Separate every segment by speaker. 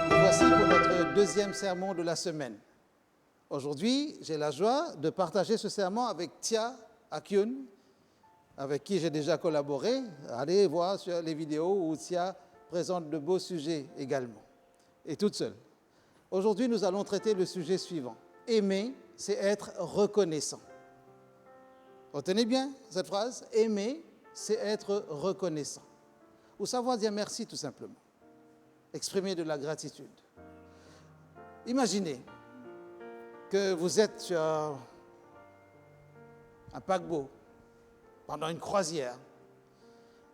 Speaker 1: Voici pour notre deuxième sermon de la semaine. Aujourd'hui, j'ai la joie de partager ce sermon avec Tia Akyun, avec qui j'ai déjà collaboré. Allez voir sur les vidéos où Tia présente de beaux sujets également, et toute seule. Aujourd'hui, nous allons traiter le sujet suivant. Aimer, c'est être reconnaissant. Retenez bien cette phrase. Aimer, c'est être reconnaissant. Ou savoir dire merci tout simplement. Exprimer de la gratitude. Imaginez que vous êtes sur un paquebot pendant une croisière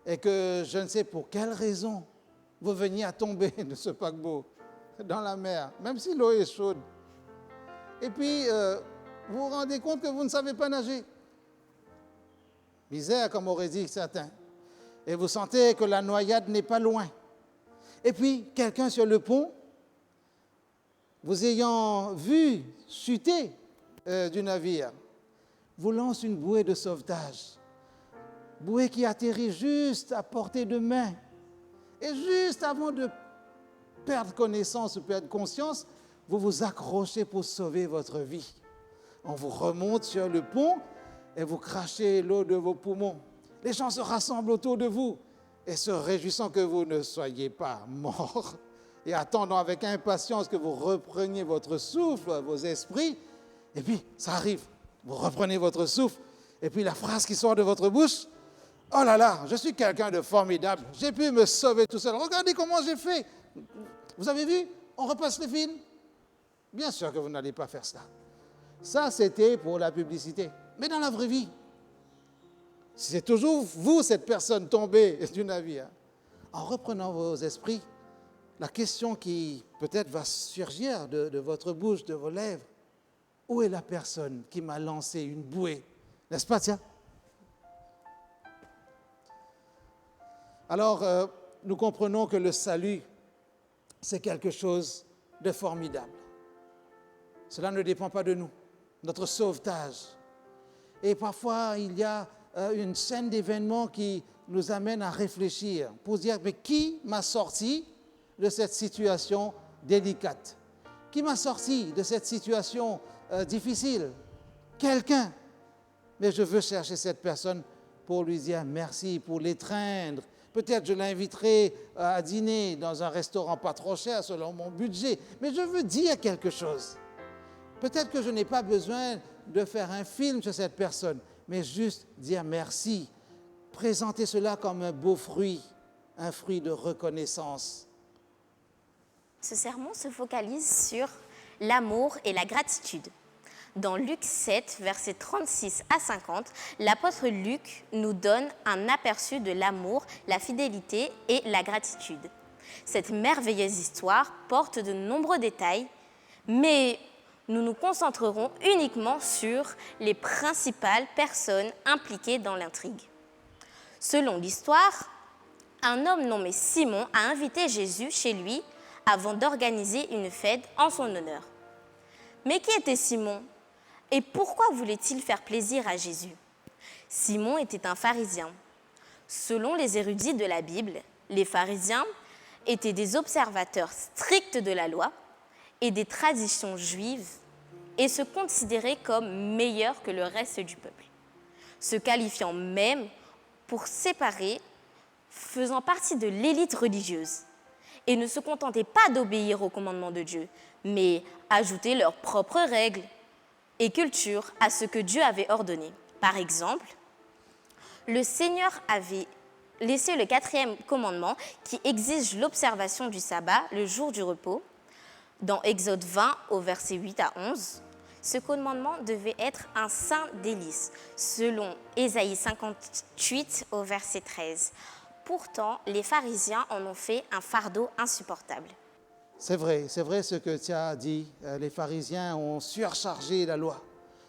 Speaker 1: et que je ne sais pour quelle raison vous veniez à tomber de ce paquebot dans la mer, même si l'eau est chaude. Et puis, vous vous rendez compte que vous ne savez pas nager. Misère, comme auraient dit certains. Et vous sentez que la noyade n'est pas loin. Et puis, quelqu'un sur le pont, vous ayant vu chuter du navire, vous lance une bouée de sauvetage. Bouée qui atterrit juste à portée de main. Et juste avant de perdre connaissance ou perdre conscience, vous vous accrochez pour sauver votre vie. On vous remonte sur le pont et vous crachez l'eau de vos poumons. Les gens se rassemblent autour de vous et se réjouissant que vous ne soyez pas morts et attendant avec impatience que vous repreniez votre souffle, vos esprits. Et puis, ça arrive, vous reprenez votre souffle et puis la phrase qui sort de votre bouche, « Oh là là, je suis quelqu'un de formidable, j'ai pu me sauver tout seul. Regardez comment j'ai fait. » Vous avez vu? On repasse le film. Bien sûr que vous n'allez pas faire cela. Ça, c'était pour la publicité. Mais dans la vraie vie, si c'est toujours vous, cette personne tombée du navire, en reprenant vos esprits, la question qui peut-être va surgir de votre bouche, de vos lèvres, où est la personne qui m'a lancé une bouée? N'est-ce pas, tiens? Alors, nous comprenons que le salut, c'est quelque chose de formidable. Cela ne dépend pas de nous, notre sauvetage. Et parfois, il y a une chaîne d'événements qui nous amène à réfléchir pour dire, mais qui m'a sorti de cette situation délicate? Qui m'a sorti de cette situation difficile? Quelqu'un. Mais je veux chercher cette personne pour lui dire merci, pour l'étreindre. Peut-être je l'inviterai à dîner dans un restaurant pas trop cher selon mon budget. Mais je veux dire quelque chose. Peut-être que je n'ai pas besoin de faire un film sur cette personne, mais juste dire merci. Présenter cela comme un beau fruit, un fruit de reconnaissance.
Speaker 2: Ce sermon se focalise sur l'amour et la gratitude. Dans Luc 7, versets 36 à 50, l'apôtre Luc nous donne un aperçu de l'amour, la fidélité et la gratitude. Cette merveilleuse histoire porte de nombreux détails, mais nous nous concentrerons uniquement sur les principales personnes impliquées dans l'intrigue. Selon l'histoire, un homme nommé Simon a invité Jésus chez lui avant d'organiser une fête en son honneur. Mais qui était Simon ? Et pourquoi voulait-il faire plaisir à Jésus? Simon était un pharisien. Selon les érudits de la Bible, les pharisiens étaient des observateurs stricts de la loi et des traditions juives et se considéraient comme meilleurs que le reste du peuple, se qualifiant même pour séparer, faisant partie de l'élite religieuse, et ne se contentaient pas d'obéir aux commandements de Dieu, mais ajoutaient leurs propres règles et culture à ce que Dieu avait ordonné. Par exemple, le Seigneur avait laissé le 4e commandement qui exige l'observation du sabbat, le jour du repos. Dans Exode 20, au verset 8 à 11, ce commandement devait être un saint délice, selon Ésaïe 58, au verset 13. Pourtant, les pharisiens en ont fait un fardeau insupportable.
Speaker 1: C'est vrai ce que tu as dit. Les pharisiens ont surchargé la loi.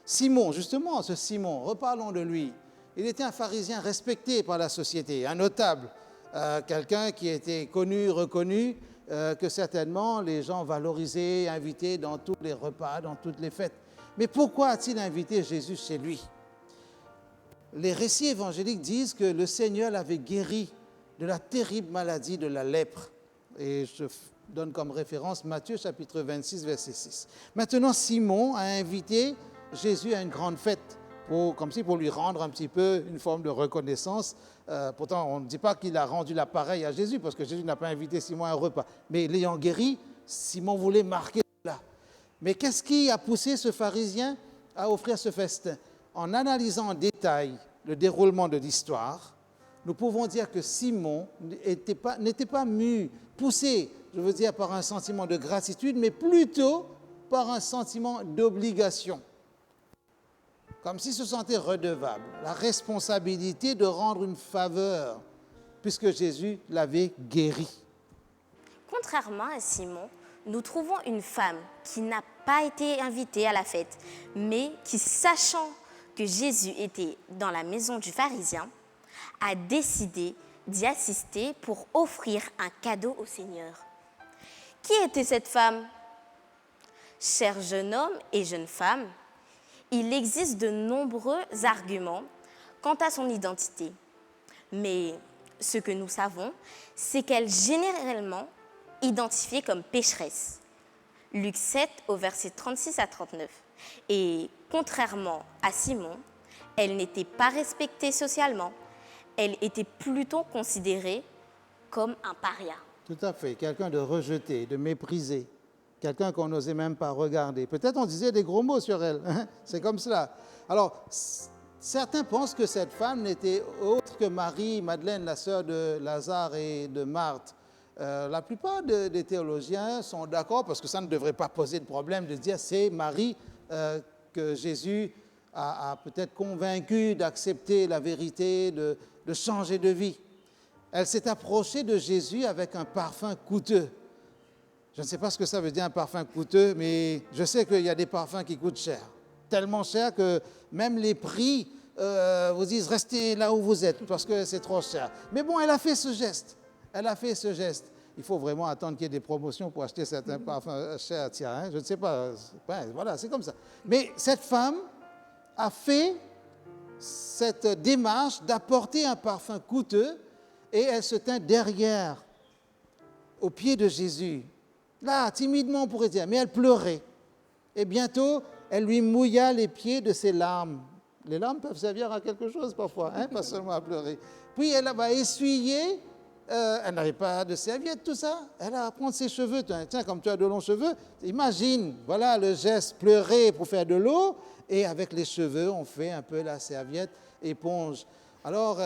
Speaker 1: Simon, justement, ce Simon, reparlons de lui. Il était un pharisien respecté par la société, un notable, quelqu'un qui était connu, reconnu, que certainement les gens valorisaient, invitaient dans tous les repas, dans toutes les fêtes. Mais pourquoi a-t-il invité Jésus chez lui? les récits évangéliques disent que le Seigneur l'avait guéri de la terrible maladie de la lèpre. Et je donne comme référence Matthieu chapitre 26, verset 6. Maintenant, Simon a invité Jésus à une grande fête, comme si pour lui rendre un petit peu une forme de reconnaissance. Pourtant, on ne dit pas qu'il a rendu l'appareil à Jésus, parce que Jésus n'a pas invité Simon à un repas. Mais l'ayant guéri, Simon voulait marquer cela. Mais qu'est-ce qui a poussé ce pharisien à offrir ce festin? En analysant en détail le déroulement de l'histoire, nous pouvons dire que Simon n'était pas poussé, je veux dire, par un sentiment de gratitude, mais plutôt par un sentiment d'obligation. Comme s'il se sentait redevable, la responsabilité de rendre une faveur, puisque Jésus l'avait guéri.
Speaker 2: Contrairement à Simon, nous trouvons une femme qui n'a pas été invitée à la fête, mais qui, sachant que Jésus était dans la maison du pharisien, a décidé d'y assister pour offrir un cadeau au Seigneur. Qui était cette femme? Cher jeune homme et jeune femme, il existe de nombreux arguments quant à son identité. Mais ce que nous savons, c'est qu'elle est généralement identifiée comme pécheresse. Luc 7 au verset 36 à 39. Et contrairement à Simon, elle n'était pas respectée socialement. Elle était plutôt considérée comme un paria.
Speaker 1: Tout à fait, quelqu'un de rejeté, de méprisé, quelqu'un qu'on n'osait même pas regarder. Peut-être on disait des gros mots sur elle, hein? C'est comme cela. Alors, certains pensent que cette femme n'était autre que Marie, Madeleine, la sœur de Lazare et de Marthe. La plupart des théologiens sont d'accord, parce que ça ne devrait pas poser de problème de dire c'est Marie que Jésus a peut-être convaincu d'accepter la vérité, de changer de vie. Elle s'est approchée de Jésus avec un parfum coûteux. Je ne sais pas ce que ça veut dire un parfum coûteux, mais je sais qu'il y a des parfums qui coûtent cher. Tellement cher que même les prix vous disent restez là où vous êtes parce que c'est trop cher. Mais bon, elle a fait ce geste. Elle a fait ce geste. Il faut vraiment attendre qu'il y ait des promotions pour acheter certains parfums chers. Tiens, hein, je ne sais pas. Voilà, c'est comme ça. Mais cette femme a fait cette démarche d'apporter un parfum coûteux et elle se tint derrière, aux pieds de Jésus. Là, timidement, on pourrait dire, mais elle pleurait. Et bientôt, elle lui mouilla les pieds de ses larmes. Les larmes peuvent servir à quelque chose parfois, hein, pas seulement à pleurer. Puis elle va essuyer, elle n'avait pas de serviette, tout ça. Elle va prendre ses cheveux, tiens, comme tu as de longs cheveux, imagine, voilà le geste, pleurer pour faire de l'eau, et avec les cheveux, on fait un peu la serviette, éponge. Alors,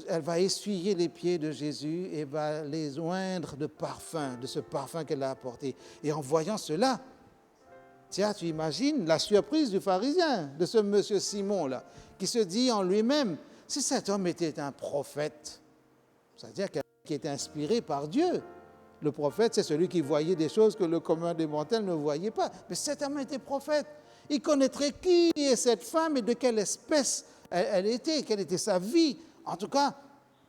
Speaker 1: elle va essuyer les pieds de Jésus et va les oindre de parfum, de ce parfum qu'elle a apporté. Et en voyant cela, tiens, tu imagines la surprise du pharisien, de ce monsieur Simon-là, qui se dit en lui-même, si cet homme était un prophète, c'est-à-dire quelqu'un qui était inspiré par Dieu. Le prophète, c'est celui qui voyait des choses que le commun des mortels ne voyait pas. Mais cet homme était prophète. Il connaîtrait qui est cette femme et de quelle espèce elle était, quelle était sa vie. En tout cas,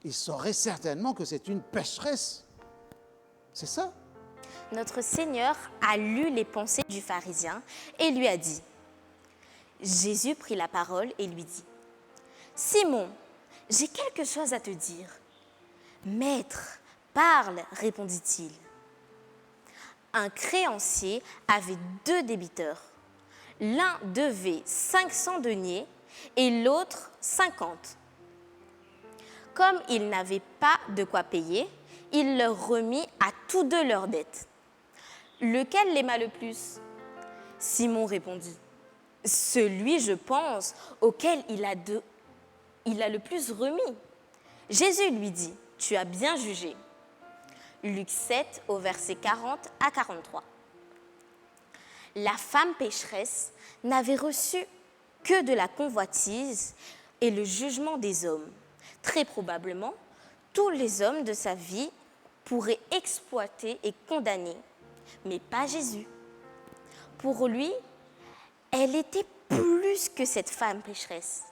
Speaker 1: il saurait certainement que c'est une pécheresse. C'est ça.
Speaker 2: Notre Seigneur a lu les pensées du pharisien et lui a dit. Jésus prit la parole et lui dit, « Simon, j'ai quelque chose à te dire. » « Maître, parle, répondit-il. Un créancier avait 2 débiteurs. L'un devait 500 deniers et l'autre 50. Comme ils n'avaient pas de quoi payer, il leur remit à tous 2 leurs dettes. Lequel l'aima le plus? Simon répondit, celui, je pense, auquel il a le plus remis. Jésus lui dit, tu as bien jugé. Luc 7 au verset 40 à 43. La femme pécheresse n'avait reçu que de la convoitise et le jugement des hommes. Très probablement, tous les hommes de sa vie pourraient exploiter et condamner, mais pas Jésus. Pour lui, elle était plus que cette femme pécheresse.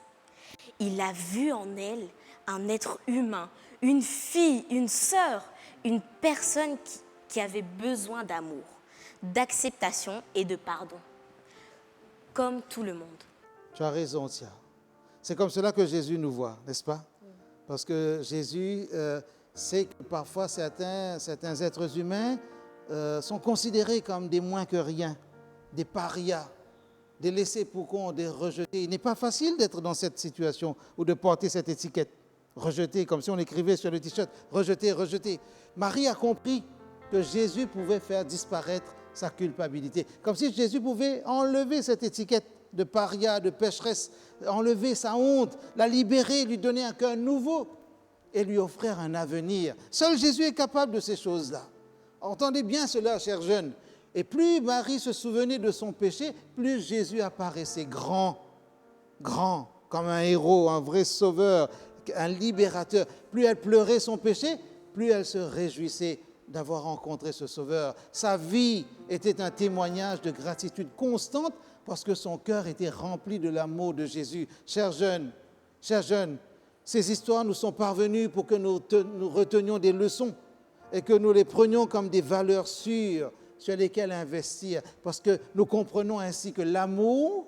Speaker 2: Il a vu en elle un être humain, une fille, une sœur, une personne qui avait besoin d'amour, d'acceptation et de pardon, comme tout le monde.
Speaker 1: Tu as raison, Tia. C'est comme cela que Jésus nous voit, n'est-ce pas? Parce que Jésus sait que parfois certains êtres humains sont considérés comme des moins que rien, des parias, des laissés pour compte, des rejetés. Il n'est pas facile d'être dans cette situation ou de porter cette étiquette. Rejeté, comme si on écrivait sur le t-shirt, rejeté, rejeté. Marie a compris que Jésus pouvait faire disparaître sa culpabilité. Comme si Jésus pouvait enlever cette étiquette de paria, de pécheresse, enlever sa honte, la libérer, lui donner un cœur nouveau et lui offrir un avenir. Seul Jésus est capable de ces choses-là. Entendez bien cela, chers jeunes. Et plus Marie se souvenait de son péché, plus Jésus apparaissait grand, comme un héros, un vrai sauveur, un libérateur. Plus elle pleurait son péché, plus elle se réjouissait d'avoir rencontré ce sauveur. Sa vie était un témoignage de gratitude constante parce que son cœur était rempli de l'amour de Jésus. Chers jeunes, ces histoires nous sont parvenues pour que nous retenions des leçons et que nous les prenions comme des valeurs sûres sur lesquelles investir, parce que nous comprenons ainsi que l'amour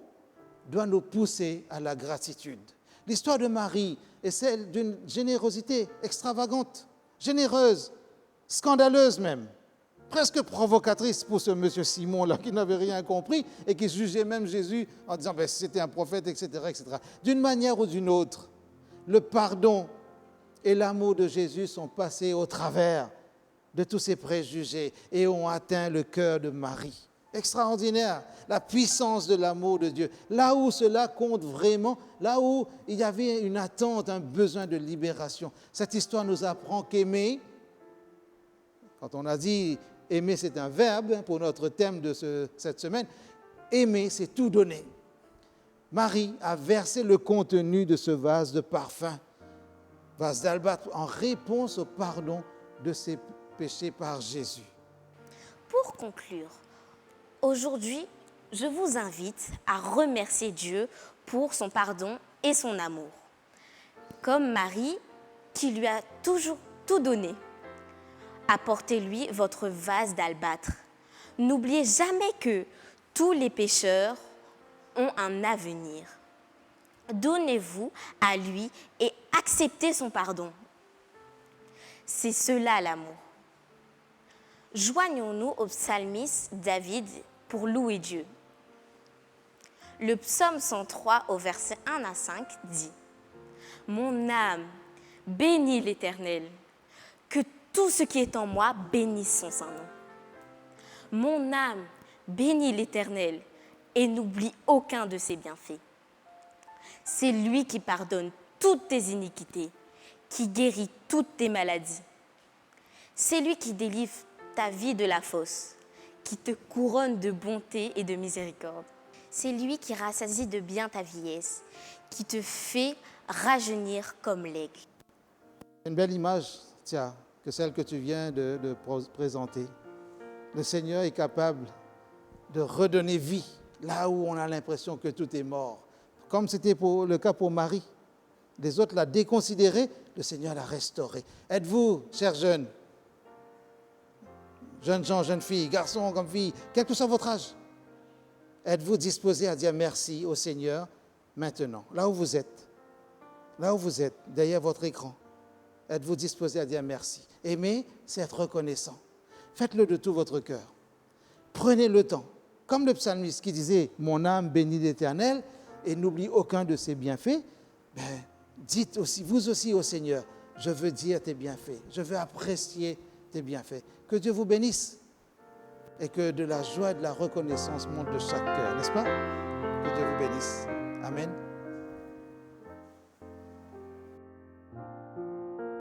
Speaker 1: doit nous pousser à la gratitude. L'histoire de Marie est celle d'une générosité extravagante, généreuse, scandaleuse même, presque provocatrice pour ce monsieur Simon-là qui n'avait rien compris et qui jugeait même Jésus en disant « c'était un prophète, etc. etc. » D'une manière ou d'une autre, le pardon et l'amour de Jésus sont passés au travers de tous ces préjugés et ont atteint le cœur de Marie. Extraordinaire, la puissance de l'amour de Dieu. Là où cela compte vraiment, là où il y avait une attente, un besoin de libération. Cette histoire nous apprend qu'aimer, quand on a dit aimer c'est un verbe pour notre thème de cette semaine, aimer c'est tout donner. Marie a versé le contenu de ce vase de parfum, vase d'albâtre, en réponse au pardon de ses péchés par Jésus.
Speaker 2: Pour conclure, aujourd'hui, je vous invite à remercier Dieu pour son pardon et son amour. Comme Marie, qui lui a toujours tout donné, apportez-lui votre vase d'albâtre. N'oubliez jamais que tous les pécheurs ont un avenir. Donnez-vous à lui et acceptez son pardon. C'est cela l'amour. Joignons-nous au psalmiste David pour louer Dieu. Le psaume 103 au verset 1 à 5 dit « Mon âme bénit l'Éternel, que tout ce qui est en moi bénisse son saint nom. Mon âme bénit l'Éternel et n'oublie aucun de ses bienfaits. C'est lui qui pardonne toutes tes iniquités, qui guérit toutes tes maladies. C'est lui qui délivre ta vie de la fosse, qui te couronne de bonté et de miséricorde. C'est lui qui rassasie de bien ta vieillesse, qui te fait rajeunir comme l'aigle. »
Speaker 1: Une belle image, tiens, que celle que tu viens de présenter. Le Seigneur est capable de redonner vie là où on a l'impression que tout est mort. Comme c'était le cas pour Marie. Les autres l'ont déconsidéré, le Seigneur l'a restauré. Êtes-vous, chers jeunes gens, jeunes filles, garçons comme filles, quel que soit votre âge, êtes-vous disposés à dire merci au Seigneur maintenant, là où vous êtes, derrière votre écran? Êtes-vous disposés à dire merci? Aimer, c'est être reconnaissant. Faites-le de tout votre cœur. Prenez le temps, comme le psalmiste qui disait « Mon âme bénit l'Éternel et n'oublie aucun de ses bienfaits », dites aussi, vous aussi au Seigneur, je veux dire tes bienfaits, je veux apprécier tes bienfaits. Que Dieu vous bénisse et que de la joie et de la reconnaissance monte de chaque cœur, n'est-ce pas? Que Dieu vous bénisse. Amen.